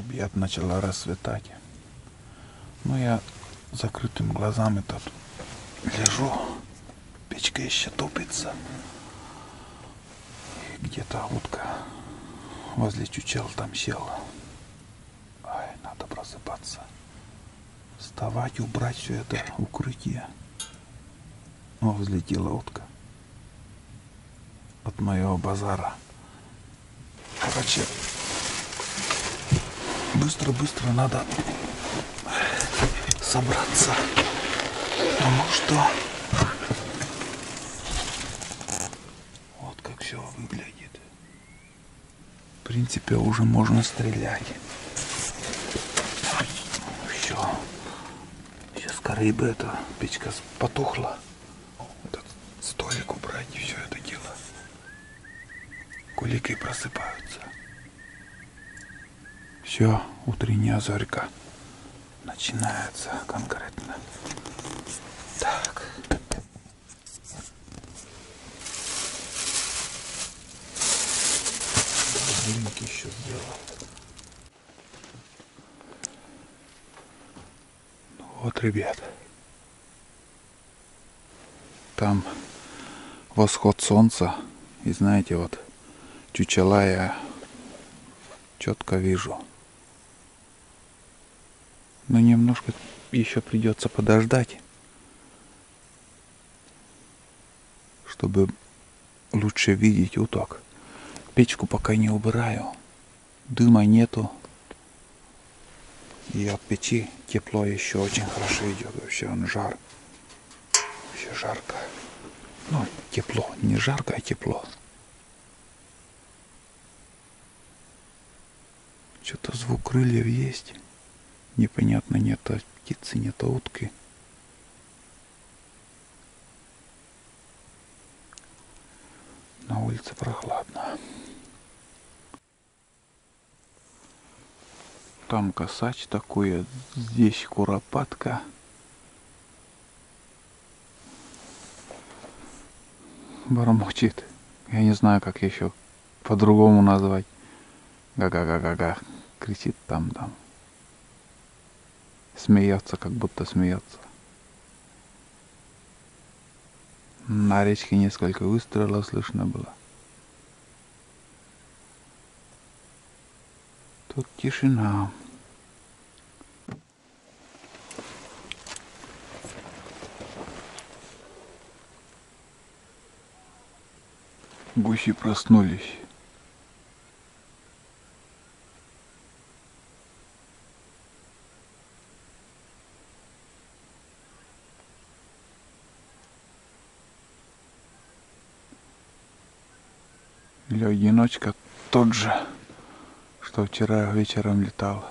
обед начало расцветать. Но я закрытыми глазами тут лежу, печка еще топится. И где-то утка возле чучел там села. Ай, надо просыпаться. Вставать, убрать все это укрытие. О, взлетела утка от моего базара. Короче, быстро надо собраться. Потому что вот как все выглядит. В принципе, уже можно стрелять. Все. Сейчас скорее бы эта печка потухла. Этот столик убрать и все это дело. Кулики просыпаются. Все, утренняя зорька начинается конкретно. Так. Будильник еще сделал. Ну вот, ребят. Там восход солнца. И знаете, вот чучела я четко вижу. Но немножко еще придется подождать, чтобы лучше видеть уток. Печку пока не убираю. Дыма нету. И от печи тепло еще очень хорошо идет. Вообще он жар. Вообще жарко. Ну, тепло. Не жарко, а тепло. Что-то звук крыльев есть. Непонятно, нет птицы, нет утки. На улице прохладно. Там косач такой, здесь куропатка. Бормочет. Я не знаю, как еще по-другому назвать. Га-га-га-га-га. Кричит там. Смеется, как будто смеется. На речке несколько выстрелов слышно было. Тут тишина. Гуси проснулись. Или одиночка тот же, что вчера вечером летал.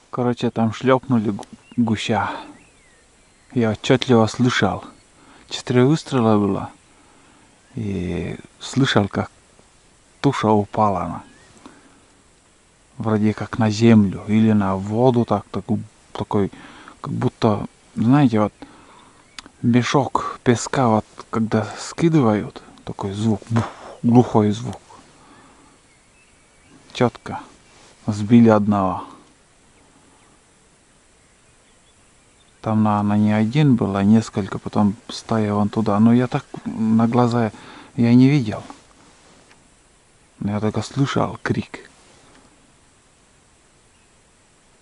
Короче, там шлепнули гуся. Я отчетливо слышал. 4 выстрела было. И слышал, как туша упала. Вроде как на землю или на воду. Такой, как будто, знаете, вот мешок песка, вот когда скидывают, такой звук, глухой звук. Четко. Сбили одного. Там, наверное, не один был, а несколько, потом стая вон туда. Но я так на глаза я не видел. Я только слышал крик.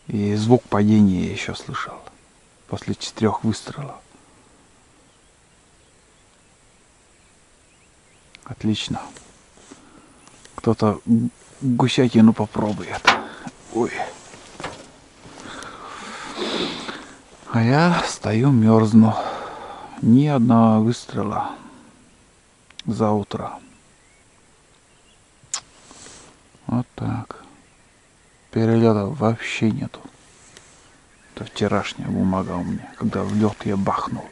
И звук падения еще слышал. После 4 выстрелов. Отлично. Кто-то гусятину попробует. Ой. А я стою, мерзну. Ни одного выстрела за утро. Вот так. Перелетов вообще нету. Это вчерашняя бумага у меня, когда в лед я бахнул.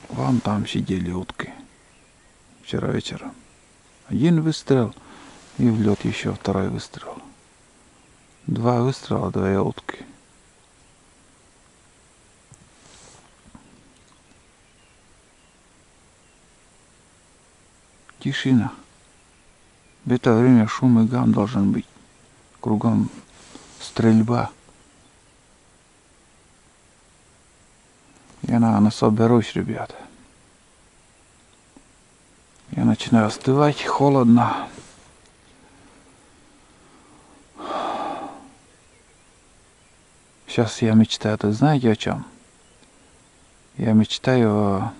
Вон там сидели утки. Вчера вечером. 1 выстрел и в лед еще 2 выстрел. 2 выстрела, 2 утки. Тишина. В это время шум и гам должен быть. Кругом стрельба. Я, наверное, соберусь, ребят. Я начинаю остывать, холодно. Сейчас я мечтаю, это знаете о чем? Я мечтаю о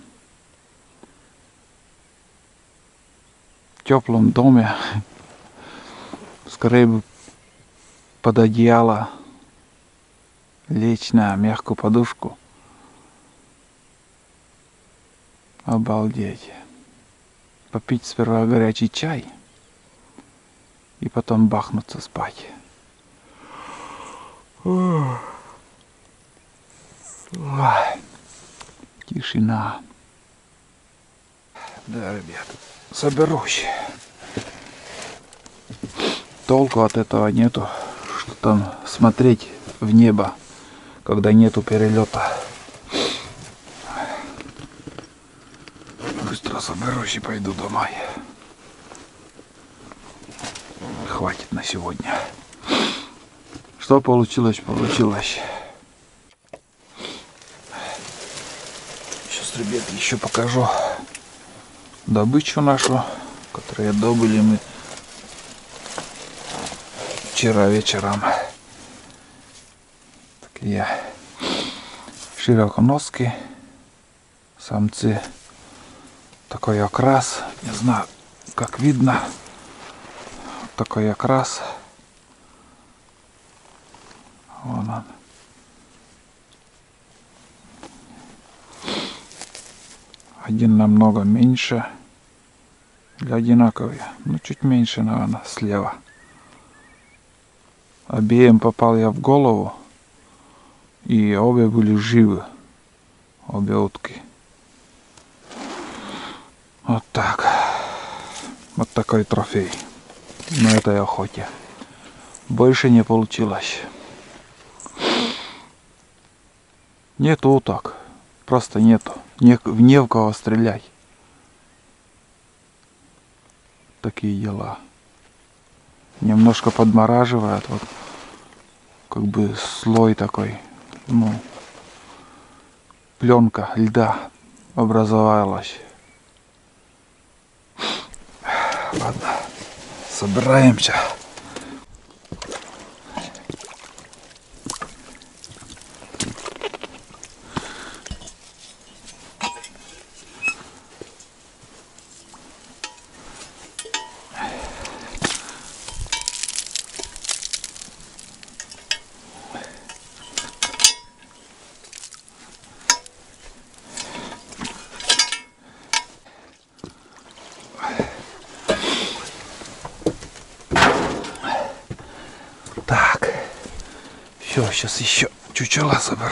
теплом доме. Скорее бы под одеяло лечь на мягкую подушку. Обалдеть. Попить сперва горячий чай и потом бахнуться спать. Ой. Тишина. Да, ребят, соберусь. Толку от этого нету, что там смотреть в небо, когда нету перелета. Быстро соберусь и пойду домой. Хватит на сегодня. Что получилось, получилось. Сейчас, ребят, еще покажу добычу нашу, которую добыли мы вчера вечером. Такие широконоски, самцы. Такой окрас, не знаю, как видно, такой окрас. Вон он. Один намного меньше, для одинаковые, ну чуть меньше, наверное, слева. Обеим попал я в голову, и обе были живы, обе утки. Вот так. Вот такой трофей на этой охоте. Больше не получилось. Нету уток. Просто нету. Не в кого стрелять. Такие дела. Немножко подмораживает. Вот как бы слой такой. Ну, пленка льда образовалась. Ладно, собираемся. Так, все, сейчас еще чучела соберу.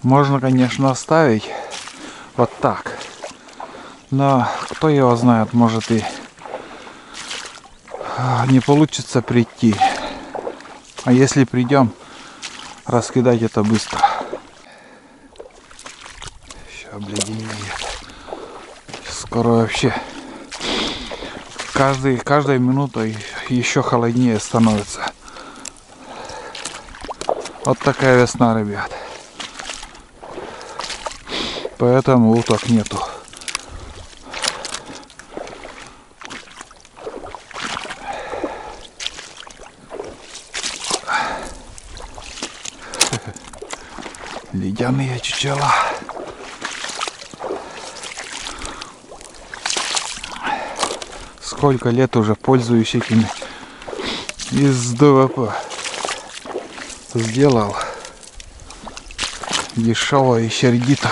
Можно, конечно, оставить вот так, но кто его знает, может и не получится прийти. А если придем, раскидать это быстро. Все обледенеет. Скоро вообще каждой минутой еще холоднее становится. Вот такая весна, ребят. Поэтому уток нету. Ледяные чучела. Сколько лет уже пользуюсь этими из ДВП. Сделал дешево и сердито.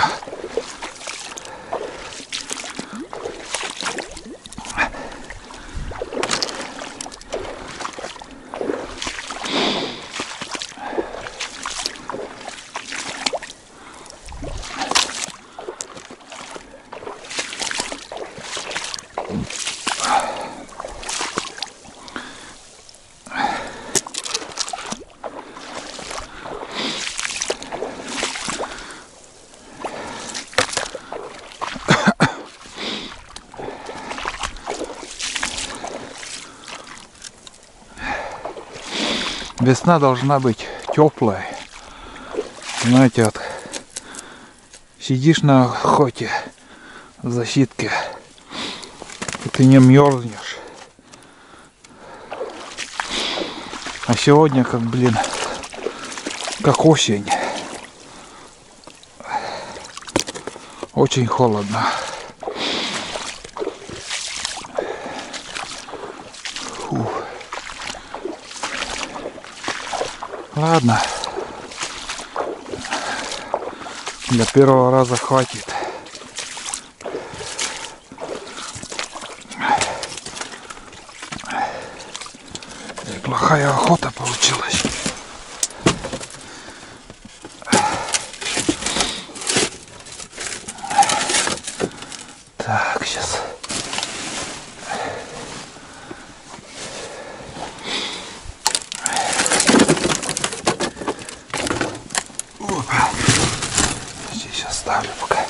Весна должна быть теплая. Знаете, вот сидишь на охоте в защитке, и ты не мерзнешь. А сегодня как, блин, как осень. Очень холодно. Фух. Ладно. Для первого раза хватит. Неплохая охота получилась. Так, сейчас. Опа. Здесь оставлю пока.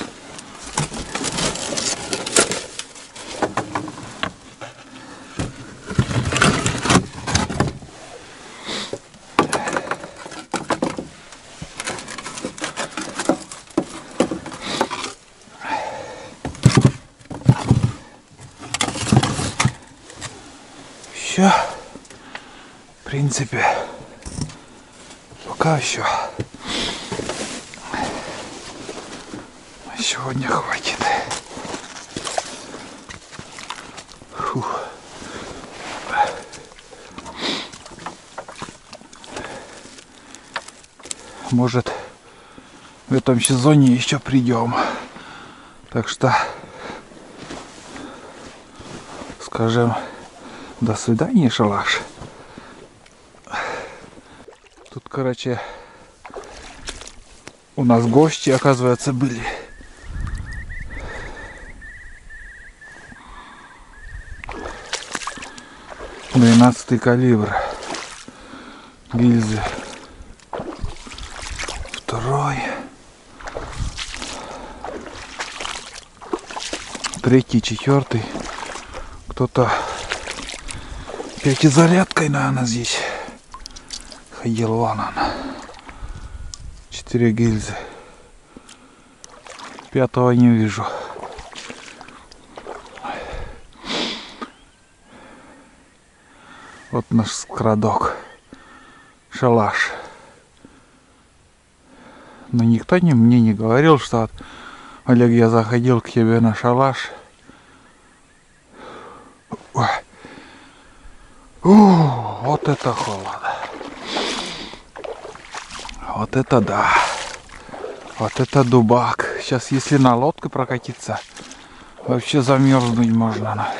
Все, в принципе, пока еще. Сегодня хватит. Фух. Может, в этом сезоне еще придем. Так что, скажем, до свидания, шалаш. Тут, короче, у нас гости, оказывается, были. Двенадцатый калибр. Гильзы. Второй. Третий, четвертый. Кто-то пятизарядкой, наверное, здесь ходил. Вон он. 4 гильзы. Пятого не вижу. Вот наш скрадок. Шалаш. Но никто мне не говорил, что вот, Олег, я заходил к тебе на шалаш. Вот это холод. Вот это да. Вот это дубак. Сейчас, если на лодке прокатиться, вообще замерзнуть можно.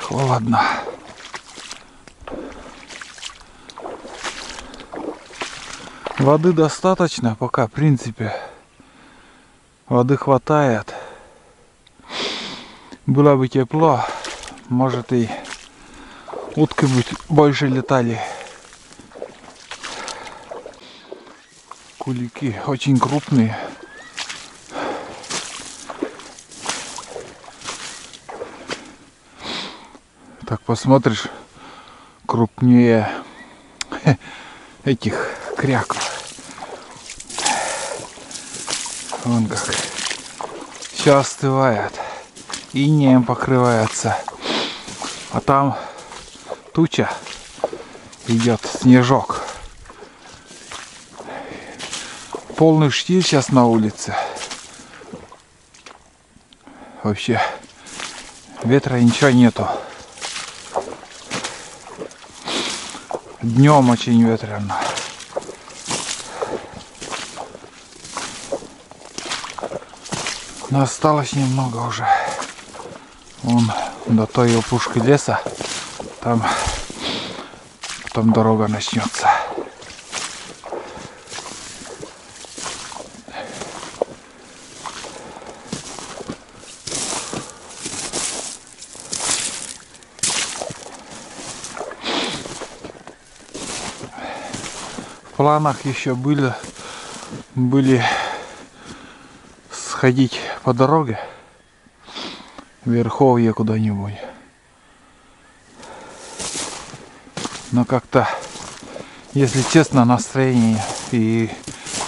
Холодно. Воды достаточно пока, в принципе. Воды хватает. Было бы тепло, может и утки бы больше летали. Кулики очень крупные. Так посмотришь, крупнее этих кряков. Вон как. Все остывает. Инеем покрывается. А там туча идет, снежок. Полный штиль сейчас на улице. Вообще ветра ничего нету. Днем очень ветрено. Но осталось немного уже. Вон до той опушки леса. Там потом дорога начнется. В планах еще были сходить по дороге верховье куда-нибудь. Но как-то, если честно, настроения и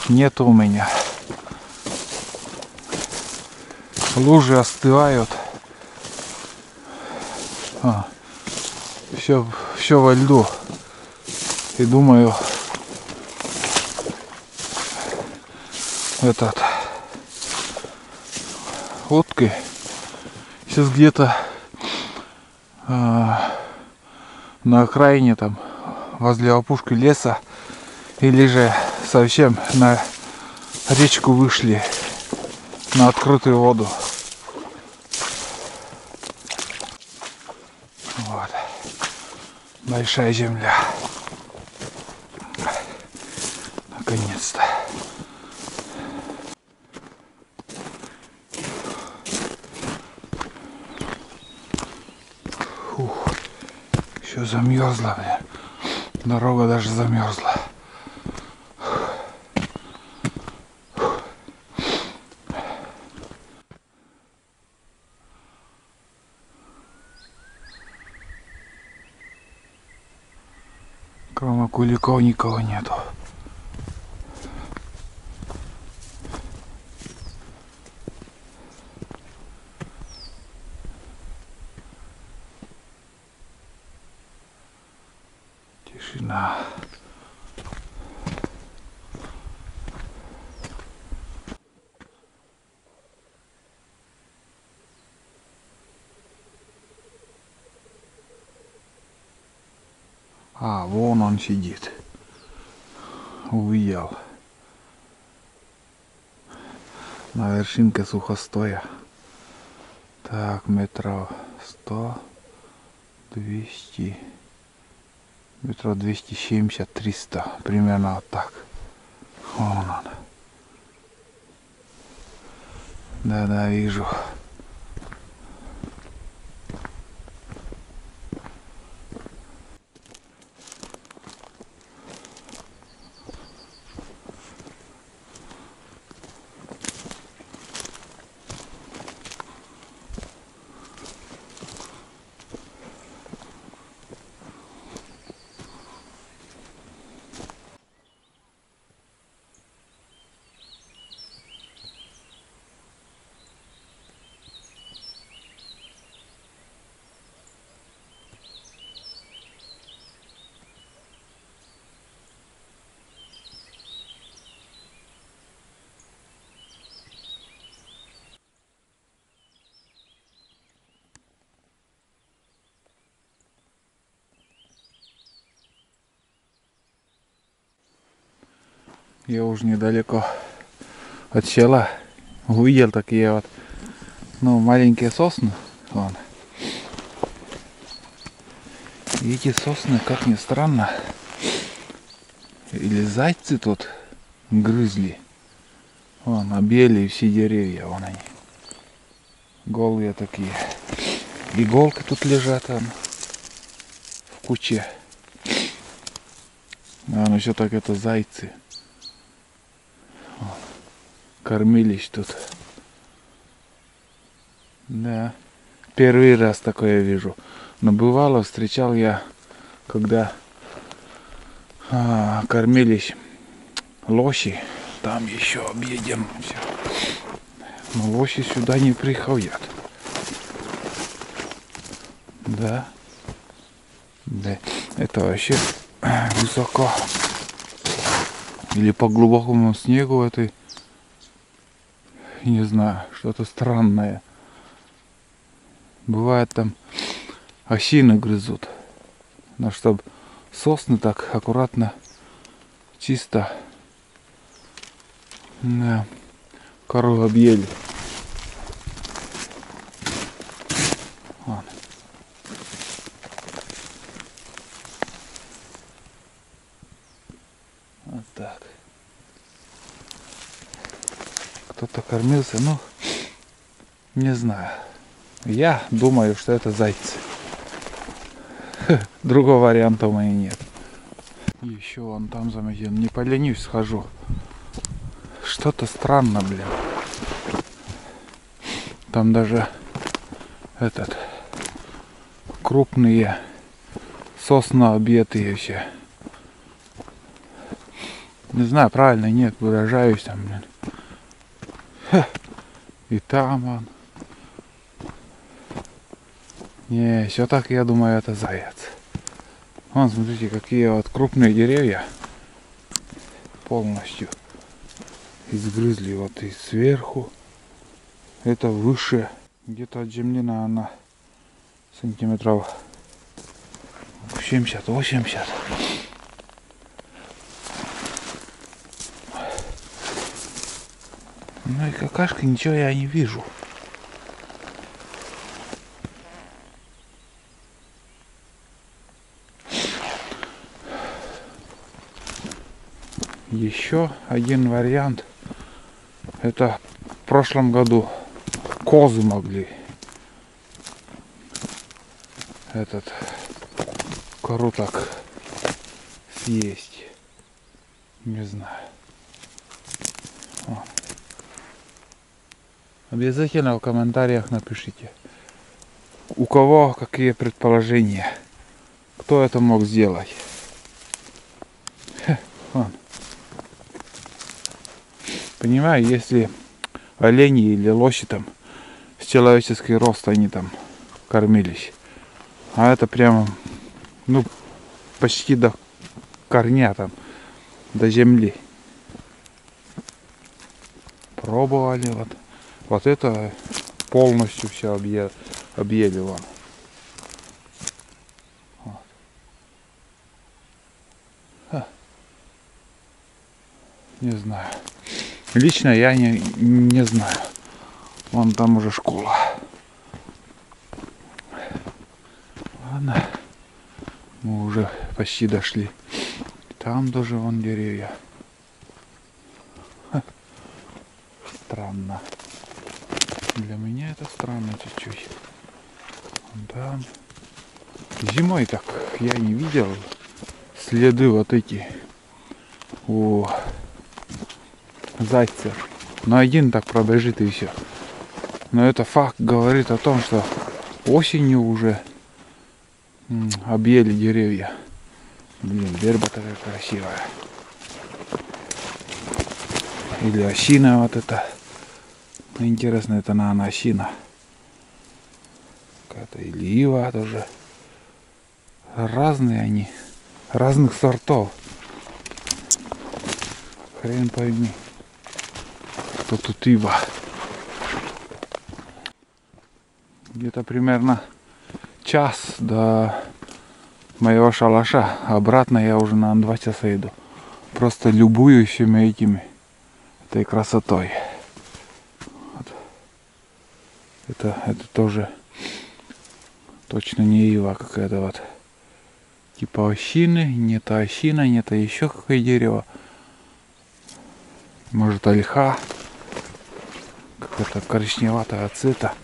нет у меня. Лужи остывают. Все во льду. И думаю, утки сейчас где-то на окраине, там возле опушки леса, или же совсем на речку вышли, на открытую воду. Вот. Большая земля. Наконец-то. Фух. Еще замерзла, блин. Дорога даже замерзла. Кроме куликов никого нету. Тишина. А, вон он сидит. Увидел. На вершинке сухостоя. Так, метров 100, 200, метров 270-300. Примерно вот так. Вон он. Да-да, вижу. Я уже недалеко от села увидел такие вот, ну, маленькие сосны. Вон. И эти сосны, как ни странно, или зайцы тут грызли. Вон, объели все деревья, вон они. Голые такие. Иголки тут лежат там в куче. А ну еще так это зайцы. Кормились тут. Да. Первый раз такое вижу. Но бывало, встречал я, когда кормились лоси. Там еще объедем все. Но лоси сюда не приходят. Да. Да. Это вообще высоко. Или по глубокому снегу этой. Не знаю, что-то странное. Бывает там осины грызут. Но чтобы сосны так аккуратно, чисто, да, кору объели. Вон. Вот так. Кто-то кормился, ну, не знаю. Я думаю, что это зайцы. Другого варианта у меня нет. Еще вон там заметил, не поленюсь, схожу. Что-то странно, блин. Там даже этот крупные сосны объятые все. Не знаю, правильно, нет, выражаюсь там, блин. Ха. И там он. Не, все так, я думаю, это заяц. Вон, смотрите, какие вот крупные деревья полностью изгрызли вот и сверху. Это выше, где-то от земли, наверное, сантиметров 70-80. Ну и какашки, ничего я не вижу. Еще один вариант. Это в прошлом году козы могли этот кору так съесть. Не знаю. О. Обязательно в комментариях напишите, у кого какие предположения, кто это мог сделать. Вон. Понимаю, если олени или лоси там с человеческий рост они там кормились. А это прямо, ну, почти до корня там, до земли. Пробовали вот. Вот это полностью все объели вон. Вот. Не знаю. Лично я не знаю. Вон там уже школа. Ладно. Мы уже почти дошли. Там тоже вон деревья. Странно. Для меня это странно чуть-чуть. Там. Зимой так я не видел следы вот эти у зайцев. Но один так пробежит и все. Но это факт говорит о том, что осенью уже объели деревья. Блин, верба такая красивая. Или осина вот это. Интересно, это, наверное, осина. Какая-то или ива тоже. Разные они. Разных сортов. Хрен пойми. Что тут ива. Где-то примерно час до моего шалаша. Обратно я уже на 2 часа иду. Просто любуюсь всеми этой красотой. Вот. Это тоже точно не ива какая-то вот. Типа осины, не то осина, не то еще какое дерево. Может, ольха. Какая-то коричневатого цвета.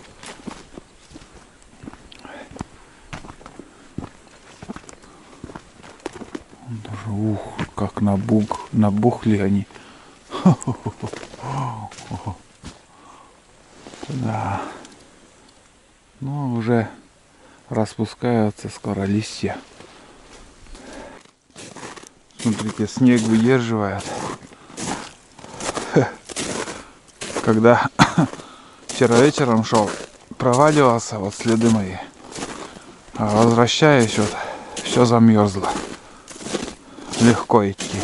Даже, ух, как набухли они. Да. Ну, уже распускаются скоро листья. Смотрите, снег выдерживает. Когда вчера вечером шел, проваливался, вот следы мои. А возвращаясь, вот, все замерзло. Легко идти.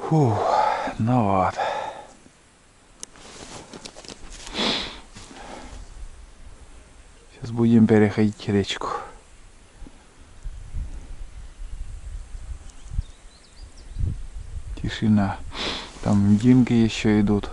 Фу, ну вот. Сейчас будем переходить речку. Тишина. Там динки еще идут.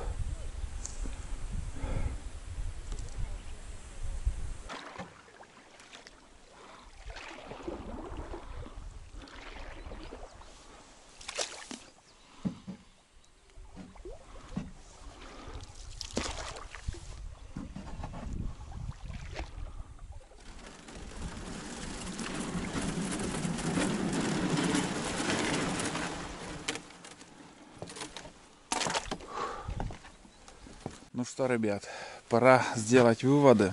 Ну что, ребят, пора сделать выводы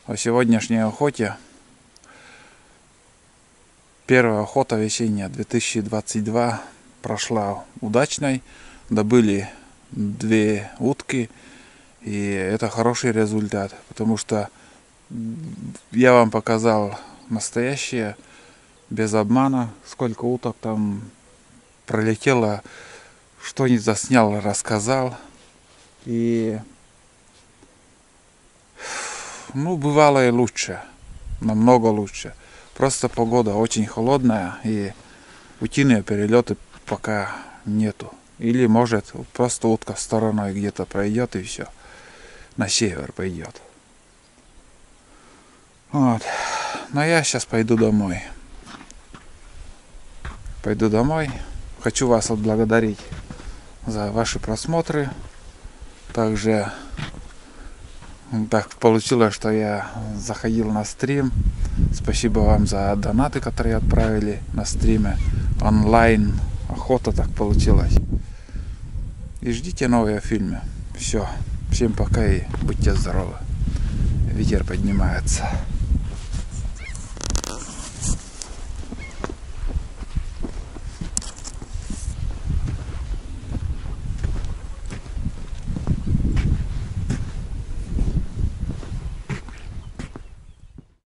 о сегодняшней охоте. Первая охота весенняя 2022 прошла удачной. Добыли 2 утки. И это хороший результат, потому что я вам показал настоящее, без обмана, сколько уток там пролетело, что не заснял, рассказал. И ну, бывало и лучше, намного лучше. Просто погода очень холодная, и утиные перелеты пока нету. Или может просто утка стороной где-то пройдет и все, на север пойдет. Вот. Но я сейчас пойду домой. Хочу вас отблагодарить за ваши просмотры. Также так получилось, что я заходил на стрим. Спасибо вам за донаты, которые отправили на стриме. Онлайн охота так получилась. И ждите новые фильмы. Все. Всем пока и будьте здоровы. Ветер поднимается.